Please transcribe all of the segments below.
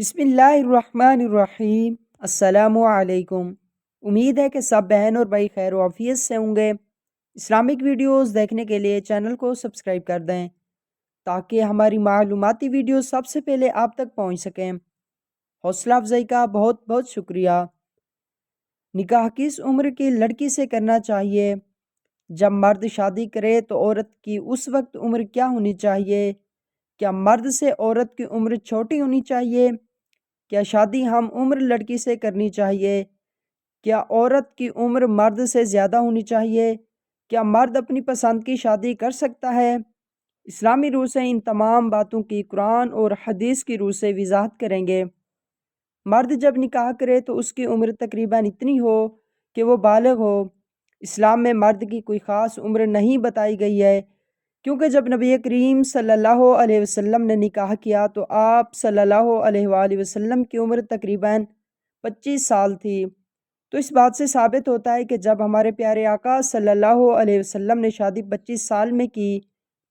بسم اللہ الرحمن الرحیم۔ السلام علیکم۔ امید ہے کہ سب بہن اور بھائی خیر و عافیت سے ہوں گے۔ اسلامک ویڈیوز دیکھنے کے لیے چینل کو سبسکرائب کر دیں تاکہ ہماری معلوماتی ویڈیوز سب سے پہلے آپ تک پہنچ سکیں۔ حوصلہ افزائی کا بہت بہت شکریہ۔ نکاح کس عمر کی لڑکی سے کرنا چاہیے؟ جب مرد شادی کرے تو عورت کی اس وقت عمر کیا ہونی چاہیے؟ کیا مرد سے عورت کی عمر چھوٹی ہونی چاہیے؟ کیا شادی ہم عمر لڑکی سے کرنی چاہیے؟ کیا عورت کی عمر مرد سے زیادہ ہونی چاہیے؟ کیا مرد اپنی پسند کی شادی کر سکتا ہے؟ اسلامی روح سے ان تمام باتوں کی قرآن اور حدیث کی روح سے وضاحت کریں گے۔ مرد جب نکاح کرے تو اس کی عمر تقریباً اتنی ہو کہ وہ بالغ ہو۔ اسلام میں مرد کی کوئی خاص عمر نہیں بتائی گئی ہے، کیونکہ جب نبی کریم صلی اللہ علیہ وسلم نے نکاح کیا تو آپ صلی اللہ علیہ وآلہ وسلم کی عمر تقریباً 25 سال تھی۔ تو اس بات سے ثابت ہوتا ہے کہ جب ہمارے پیارے آقا صلی اللہ علیہ وسلم نے شادی 25 سال میں کی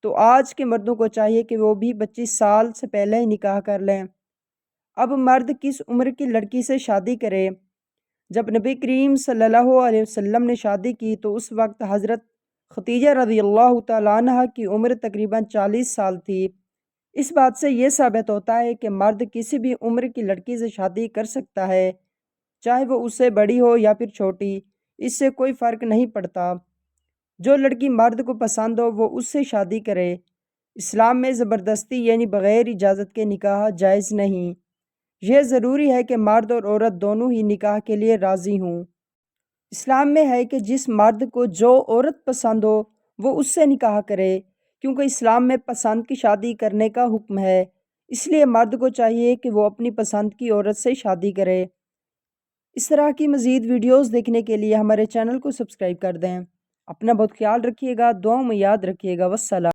تو آج کے مردوں کو چاہیے کہ وہ بھی 25 سال سے پہلے ہی نکاح کر لیں۔ اب مرد کس عمر کی لڑکی سے شادی کرے؟ جب نبی کریم صلی اللہ علیہ وسلم نے شادی کی تو اس وقت حضرت ختیجہ رضی اللہ تعالیٰ عنہ کی عمر تقریباً 40 سال تھی۔ اس بات سے یہ ثابت ہوتا ہے کہ مرد کسی بھی عمر کی لڑکی سے شادی کر سکتا ہے، چاہے وہ اس سے بڑی ہو یا پھر چھوٹی، اس سے کوئی فرق نہیں پڑتا۔ جو لڑکی مرد کو پسند ہو وہ اس سے شادی کرے۔ اسلام میں زبردستی یعنی بغیر اجازت کے نکاح جائز نہیں۔ یہ ضروری ہے کہ مرد اور عورت دونوں ہی نکاح کے لیے راضی ہوں۔ اسلام میں ہے کہ جس مرد کو جو عورت پسند ہو وہ اس سے نکاح کرے، کیونکہ اسلام میں پسند کی شادی کرنے کا حکم ہے۔ اس لیے مرد کو چاہیے کہ وہ اپنی پسند کی عورت سے شادی کرے۔ اس طرح کی مزید ویڈیوز دیکھنے کے لیے ہمارے چینل کو سبسکرائب کر دیں۔ اپنا بہت خیال رکھیے گا، دعاؤں میں یاد رکھیے گا۔ والسلام۔